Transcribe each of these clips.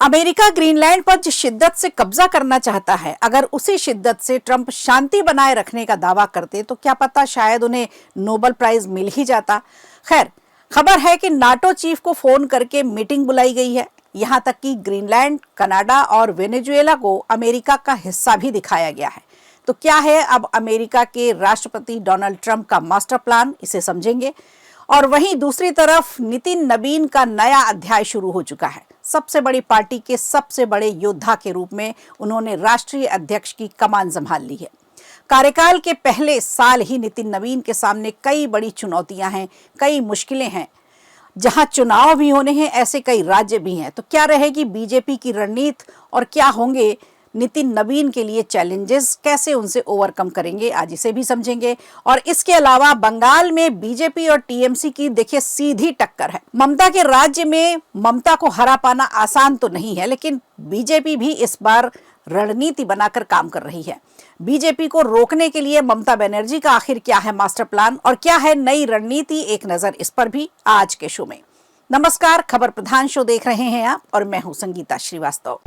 America Greenland पर जिस शिद्दत से कब्जा करना चाहता है, अगर उसी शिद्दत से ट्रंप शांति बनाए रखने का दावा करते तो क्या पता शायद उन्हें नोबेल प्राइज मिल ही जाता। खैर, खबर है कि नाटो चीफ को फोन करके मीटिंग बुलाई गई है। यहां तक कि ग्रीनलैंड, कनाडा और वेनेजुएला को अमेरिका का हिस्सा भी दिखाया गया है। तो क्या है अब अमेरिका के राष्ट्रपति डोनाल्ड ट्रंप का मास्टर प्लान, इसे समझेंगे। और वहीं दूसरी तरफ नितिन नबीन का नया अध्याय शुरू हो चुका है। सबसे बड़ी पार्टी के सबसे बड़े योद्धा के रूप में उन्होंने राष्ट्रीय अध्यक्ष की कमान संभाल ली है। कार्यकाल के पहले साल ही नितिन नबीन के सामने कई बड़ी चुनौतियां हैं, कई मुश्किलें हैं। जहां चुनाव भी होने हैं, ऐसे कई राज्य भी हैं। तो क्या रहेगी बीजेपी की रणनीति और क्या होंगे नितिन नबीन के लिए चैलेंजेस, कैसे उनसे ओवरकम करेंगे, आज इसे भी समझेंगे। और इसके अलावा बंगाल में बीजेपी और टीएमसी की देखिए सीधी टक्कर है। ममता के राज्य में ममता को हरा पाना आसान तो नहीं है, लेकिन बीजेपी भी इस बार रणनीति बनाकर काम कर रही है। बीजेपी को रोकने के लिए ममता बनर्जी का आखिर क्या है मास्टर प्लान और क्या है नई रणनीति, एक नजर इस पर भी आज के शो में। नमस्कार, खबर प्रधान शो देख रहे हैं आप और मैं हूं संगीता श्रीवास्तव।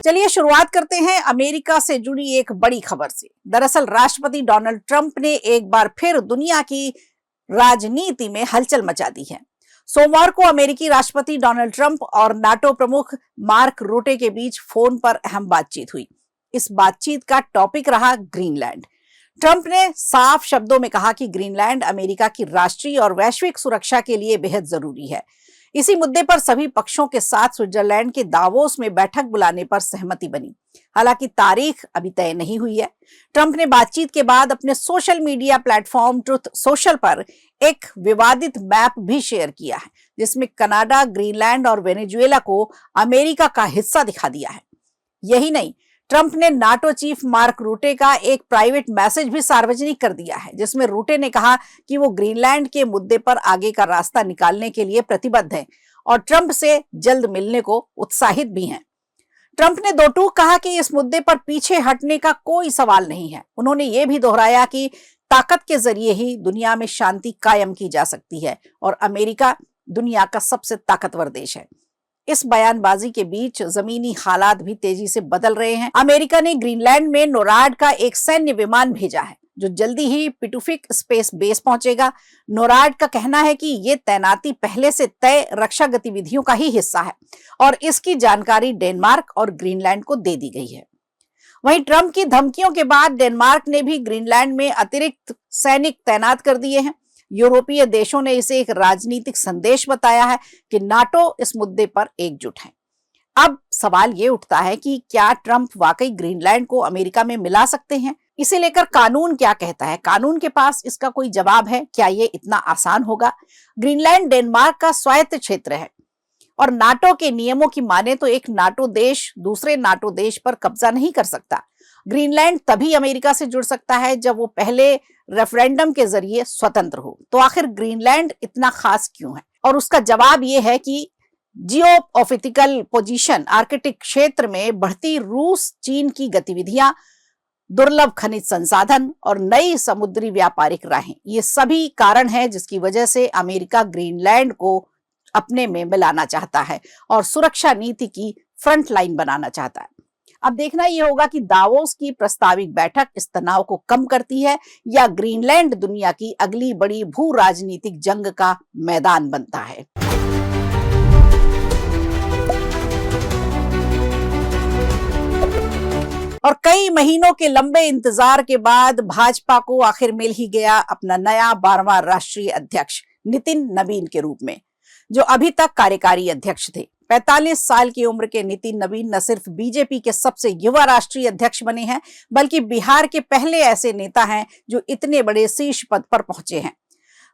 चलिए शुरुआत करते हैं अमेरिका से जुड़ी एक बड़ी खबर से। दरअसल राष्ट्रपति डोनाल्ड ट्रंप ने एक बार फिर दुनिया की राजनीति में हलचल मचा दी है। सोमवार को अमेरिकी राष्ट्रपति डोनाल्ड ट्रंप और नाटो प्रमुख मार्क रूटे के बीच फोन पर अहम बातचीत हुई। इस बातचीत का टॉपिक रहा ग्रीनलैंड। ट्रंप ने साफ शब्दों में कहा कि ग्रीनलैंड अमेरिका की राष्ट्रीय और वैश्विक सुरक्षा के लिए बेहद जरूरी है। इसी मुद्दे पर सभी पक्षों के साथ स्विट्जरलैंड के दावोस में बैठक बुलाने पर सहमति बनी। हालांकि तारीख अभी तय नहीं हुई है। ट्रंप ने बातचीत के बाद अपने social media platform truth social पर एक विवादित मैप भी शेयर किया है, जिसमें कनाडा, ग्रीनलैंड और वेनेजुएला को अमेरिका का हिस्सा दिखा दिया है। यही नहीं, ट्रंप ने नाटो चीफ मार्क रूटे का एक प्राइवेट मैसेज भी सार्वजनिक कर दिया है, जिसमें रूटे ने कहा कि वो ग्रीनलैंड के मुद्दे पर आगे का रास्ता निकालने के लिए प्रतिबद्ध हैं और ट्रंप से जल्द मिलने को उत्साहित भी हैं। ट्रंप ने दो टूक कहा कि इस मुद्दे पर पीछे हटने का कोई सवाल नहीं है। उन्होंने ये भी दोहराया कि ताकत के जरिए ही दुनिया में शांति कायम की जा सकती है और अमेरिका दुनिया का सबसे ताकतवर देश है। इस बयानबाजी के बीच जमीनी हालात भी तेजी से बदल रहे हैं। अमेरिका ने ग्रीनलैंड में नोराड का एक सैन्य विमान भेजा है, जो जल्दी ही पिटुफिक स्पेस बेस पहुंचेगा। नोराड का कहना है कि ये तैनाती पहले से तय रक्षा गतिविधियों का ही हिस्सा है और इसकी जानकारी डेनमार्क और ग्रीनलैंड को दे दी गई है। वहीं ट्रंप की धमकियों के बाद डेनमार्क ने भी ग्रीनलैंड में अतिरिक्त सैनिक तैनात कर दिए हैं। यूरोपीय देशों ने इसे एक राजनीतिक संदेश बताया है कि नाटो इस मुद्दे पर एकजुट है। अब सवाल ये उठता है कि क्या ट्रंप वाकई ग्रीनलैंड को अमेरिका में मिला सकते हैं? इसे लेकर कानून क्या कहता है? कानून के पास इसका कोई जवाब है? क्या ये इतना आसान होगा? ग्रीनलैंड डेनमार्क का स्वायत्त क्षेत्र है और नाटो के नियमों की माने तो एक नाटो देश दूसरे नाटो देश पर कब्जा नहीं कर सकता। ग्रीनलैंड तभी अमेरिका से जुड़ सकता है जब वो पहले रेफरेंडम के जरिए स्वतंत्र हो। तो आखिर ग्रीनलैंड इतना खास क्यों है? और उसका जवाब ये है कि जियोपॉलिटिकल पोजीशन, आर्कटिक क्षेत्र में बढ़ती रूस चीन की गतिविधियां, दुर्लभ खनिज संसाधन और नई समुद्री व्यापारिक राहें, ये सभी कारण हैं जिसकी वजह से अमेरिका ग्रीनलैंड को अपने में मिलाना चाहता है और सुरक्षा नीति की फ्रंट लाइन बनाना चाहता है। अब देखना यह होगा कि दावोस की प्रस्तावित बैठक इस तनाव को कम करती है या ग्रीनलैंड दुनिया की अगली बड़ी भू राजनीतिक जंग का मैदान बनता है। और कई महीनों के लंबे इंतजार के बाद भाजपा को आखिर मिल ही गया अपना नया 12वां राष्ट्रीय अध्यक्ष नितिन नबीन के रूप में, जो अभी तक कार्यकारी अध्यक्ष थे। 45 साल की उम्र के नितिन नबीन न सिर्फ बीजेपी के सबसे युवा राष्ट्रीय अध्यक्ष बने हैं, बल्कि बिहार के पहले ऐसे नेता हैं जो इतने बड़े शीर्ष पद पर पहुंचे हैं।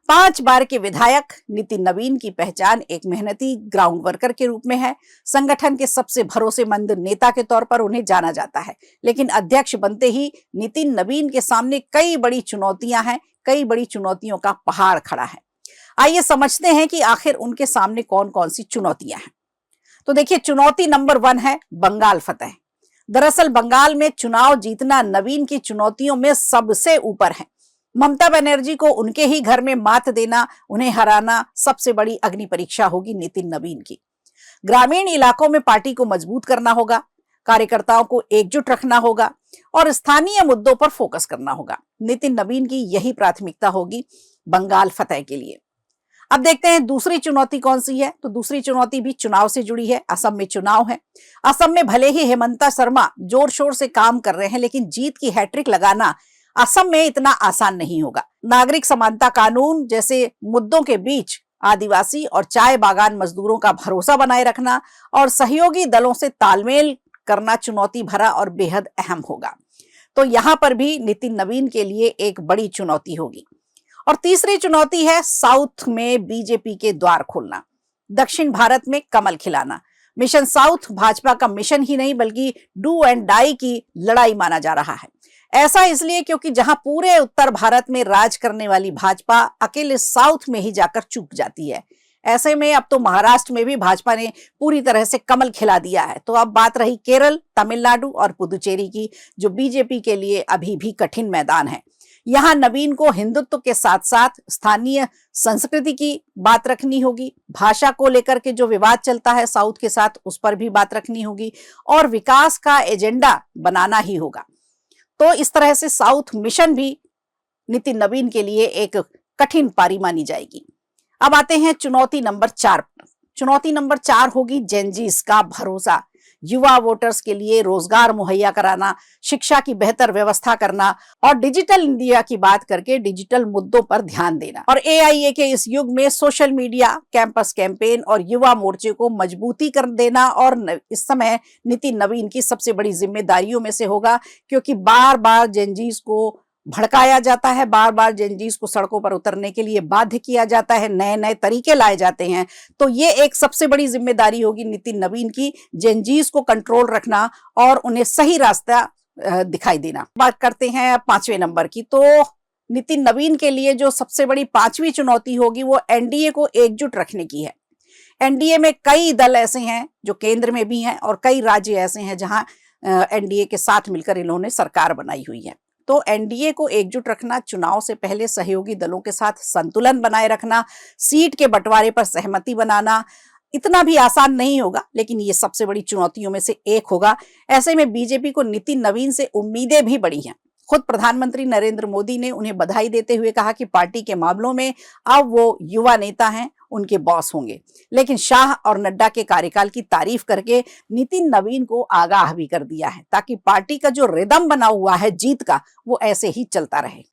5 बार के विधायक नितिन नबीन की पहचान एक मेहनती ग्राउंड वर्कर के रूप में है। संगठन के सबसे भरोसेमंद नेता के तौर पर उन्हें जाना जाता है, लेकिन अध्यक्ष बनते ही नितिन नबीन के सामने कई बड़ी चुनौतियां हैं, कई बड़ी चुनौतियों का पहाड़ खड़ा है। आइए समझते हैं कि आखिर उनके सामने कौन कौन सी चुनौतियां हैं। तो देखिए, चुनौती नंबर 1 है बंगाल फतह। दरअसल बंगाल में चुनाव जीतना नबीन की चुनौतियों में सबसे ऊपर है। ममता बनर्जी को उनके ही घर में मात देना, उन्हें हराना सबसे बड़ी अग्नि परीक्षा होगी नितिन नवीन की। ग्रामीण इलाकों में पार्टी को मजबूत करना होगा, कार्यकर्ताओं को एकजुट रखना होगा और स्थानीय मुद्दों पर फोकस करना होगा। नितिन नवीन की यही प्राथमिकता होगी बंगाल फतह के लिए। अब देखते हैं दूसरी चुनौती कौन सी है। तो दूसरी चुनौती भी चुनाव से जुड़ी है। असम में चुनाव है। असम में भले ही हेमंता शर्मा जोर शोर से काम कर रहे हैं, लेकिन जीत की हैट्रिक लगाना असम में इतना आसान नहीं होगा। नागरिक समानता कानून जैसे मुद्दों के बीच आदिवासी और चाय बागान मजदूरों का भरोसा बनाए रखना और सहयोगी दलों से तालमेल करना चुनौती भरा और बेहद अहम होगा। तो यहां पर भी नितिन नवीन के लिए एक बड़ी चुनौती होगी। और तीसरी चुनौती है साउथ में बीजेपी के द्वार खोलना, दक्षिण भारत में कमल खिलाना। मिशन साउथ भाजपा का मिशन ही नहीं बल्कि डू एंड डाई की लड़ाई माना जा रहा है। ऐसा इसलिए क्योंकि जहां पूरे उत्तर भारत में राज करने वाली भाजपा अकेले साउथ में ही जाकर चूक जाती है। ऐसे में अब तो महाराष्ट्र में भी भाजपा ने पूरी तरह से कमल खिला दिया है। तो अब बात रही केरल, तमिलनाडु और पुदुचेरी की, जो बीजेपी के लिए अभी भी कठिन मैदान है। यहां नवीन को हिंदुत्व के साथ साथ स्थानीय संस्कृति की बात रखनी होगी, भाषा को लेकर के जो विवाद चलता है साउथ के साथ उस पर भी बात रखनी होगी और विकास का एजेंडा बनाना ही होगा। तो इस तरह से साउथ मिशन भी नितिन नवीन के लिए एक कठिन पारी मानी जाएगी। अब आते हैं चुनौती नंबर 4 पर। चुनौती नंबर 4 होगी जेनजीस का भरोसा, युवा वोटर्स के लिए रोजगार मुहैया कराना, शिक्षा की बेहतर व्यवस्था करना और डिजिटल इंडिया की बात करके डिजिटल मुद्दों पर ध्यान देना। और एआईए के इस युग में सोशल मीडिया, कैंपस कैंपेन और युवा मोर्चे को मजबूती कर देना और इस समय नितिन नवीन की सबसे बड़ी जिम्मेदारियों में से होगा, क्योंकि बार बार जेनजीस को भड़काया जाता है, बार बार जेनजीस को सड़कों पर उतरने के लिए बाध्य किया जाता है, नए नए तरीके लाए जाते हैं। तो ये एक सबसे बड़ी जिम्मेदारी होगी नितिन नवीन की, जेनजीस को कंट्रोल रखना और उन्हें सही रास्ता दिखाई देना। बात करते हैं 5वें नंबर की। तो नितिन नवीन के लिए जो सबसे बड़ी 5वीं चुनौती होगी वो एनडीए को एकजुट रखने की है। एनडीए में कई दल ऐसे हैं जो केंद्र में भी हैं और कई राज्य ऐसे हैं जहां एनडीए के साथ मिलकर इन्होंने सरकार बनाई हुई है। तो एनडीए को एकजुट रखना, चुनाव से पहले सहयोगी दलों के साथ संतुलन बनाए रखना, सीट के बंटवारे पर सहमति बनाना इतना भी आसान नहीं होगा, लेकिन ये सबसे बड़ी चुनौतियों में से एक होगा। ऐसे में बीजेपी को नितिन नवीन से उम्मीदें भी बड़ी हैं। खुद प्रधानमंत्री नरेंद्र मोदी ने उन्हें बधाई देते हुए कहा कि पार्टी के मामलों में अब वो युवा नेता हैं, उनके बॉस होंगे। लेकिन शाह और नड्डा के कार्यकाल की तारीफ करके नितिन नवीन को आगाह भी कर दिया है, ताकि पार्टी का जो रिदम बना हुआ है जीत का वो ऐसे ही चलता रहे।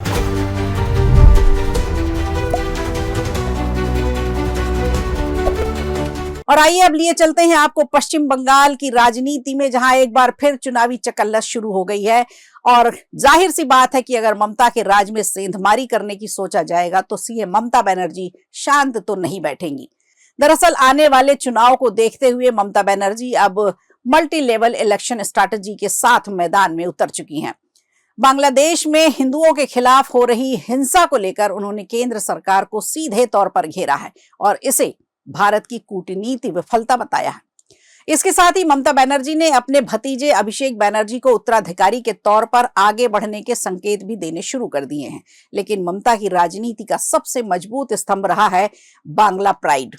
और आइए अब लिए चलते हैं आपको पश्चिम बंगाल की राजनीति में, जहां एक बार फिर चुनावी चकल्लस शुरू हो गई है। और जाहिर सी बात है कि अगर ममता के राज में सेंधमारी करने की सोचा जाएगा तो सीएम ममता बनर्जी शांत तो नहीं बैठेंगी। दरअसल आने वाले चुनाव को देखते हुए ममता बनर्जी अब मल्टी लेवल इलेक्शन स्ट्रैटेजी के साथ मैदान में उतर चुकी हैं। बांग्लादेश में हिंदुओं के खिलाफ हो रही हिंसा को लेकर उन्होंने केंद्र सरकार को सीधे तौर पर घेरा है और इसे भारत की कूटनीति विफलता बताया है। इसके साथ ही ममता बनर्जी ने अपने भतीजे अभिषेक बनर्जी को उत्तराधिकारी के तौर पर आगे बढ़ने के संकेत भी देने शुरू कर दिए हैं। लेकिन ममता की राजनीति का सबसे मजबूत स्तंभ रहा है बांग्ला प्राइड।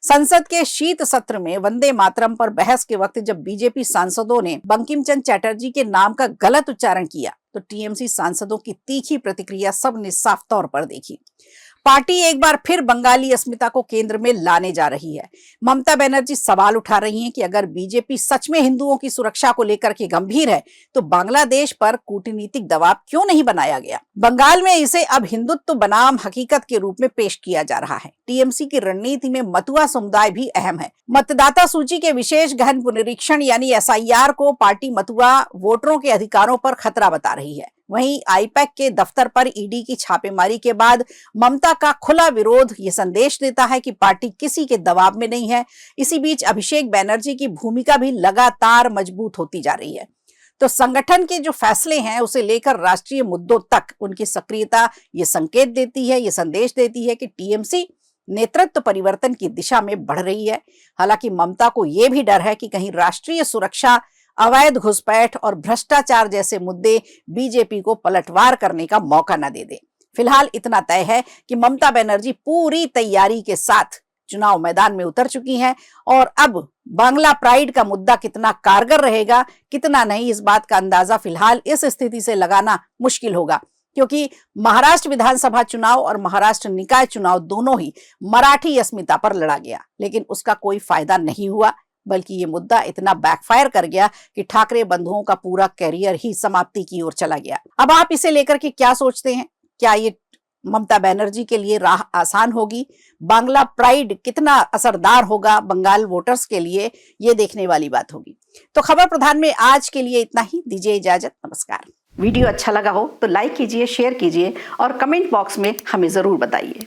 संसद के शीत सत्र में वंदे मातरम पर बहस के वक्त जब बीजेपी सांसदों ने बंकिम चंद्र चटर्जी के नाम का गलत उच्चारण किया तो टीएमसी सांसदों की तीखी प्रतिक्रिया सबने साफ तौर पर देखी। पार्टी एक बार फिर बंगाली अस्मिता को केंद्र में लाने जा रही है। ममता बनर्जी सवाल उठा रही हैं कि अगर बीजेपी सच में हिंदुओं की सुरक्षा को लेकर के गंभीर है तो बांग्लादेश पर कूटनीतिक दबाव क्यों नहीं बनाया गया। बंगाल में इसे अब हिंदुत्व बनाम हकीकत के रूप में पेश किया जा रहा है। टीएमसी की रणनीति में मतुआ समुदाय भी अहम है। मतदाता सूची के विशेष गहन पुनरीक्षण यानी एसआईआर को पार्टी मतुआ वोटरों के अधिकारों पर खतरा बता रही है। वहीं आईपैक के दफ्तर पर ईडी की छापेमारी के बाद ममता का खुला विरोध ये संदेश देता है कि पार्टी किसी के दबाव में नहीं है। इसी बीच अभिषेक बनर्जी की भूमिका भी लगातार मजबूत होती जा रही है। तो संगठन के जो फैसले हैं उसे लेकर राष्ट्रीय मुद्दों तक उनकी सक्रियता ये संकेत देती है, ये संदेश देती है कि टीएमसी नेतृत्व परिवर्तन की दिशा में बढ़ रही है। हालांकि ममता को यह भी डर है कि कहीं राष्ट्रीय सुरक्षा, अवैध घुसपैठ और भ्रष्टाचार जैसे मुद्दे बीजेपी को पलटवार करने का मौका न दे दे। फिलहाल इतना तय है कि ममता बनर्जी पूरी तैयारी के साथ चुनाव मैदान में उतर चुकी हैं और अब बांग्ला प्राइड का मुद्दा कितना कारगर रहेगा, कितना नहीं, इस बात का अंदाजा फिलहाल इस स्थिति से लगाना मुश्किल होगा, क्योंकि महाराष्ट्र विधानसभा चुनाव और महाराष्ट्र निकाय चुनाव दोनों ही मराठी अस्मिता पर लड़ा गया, लेकिन उसका कोई फायदा नहीं हुआ, बल्कि ये मुद्दा इतना बैकफायर कर गया कि ठाकरे बंधुओं का पूरा कैरियर ही समाप्ति की ओर चला गया। अब आप इसे लेकर के क्या सोचते हैं? क्या ये ममता बनर्जी के लिए राह आसान होगी? बांग्ला प्राइड कितना असरदार होगा बंगाल वोटर्स के लिए, ये देखने वाली बात होगी। तो खबर प्रधान में आज के लिए इतना ही। दीजिए इजाजत, नमस्कार। वीडियो अच्छा लगा हो तो लाइक कीजिए, शेयर कीजिए और कमेंट बॉक्स में हमें जरूर बताइए।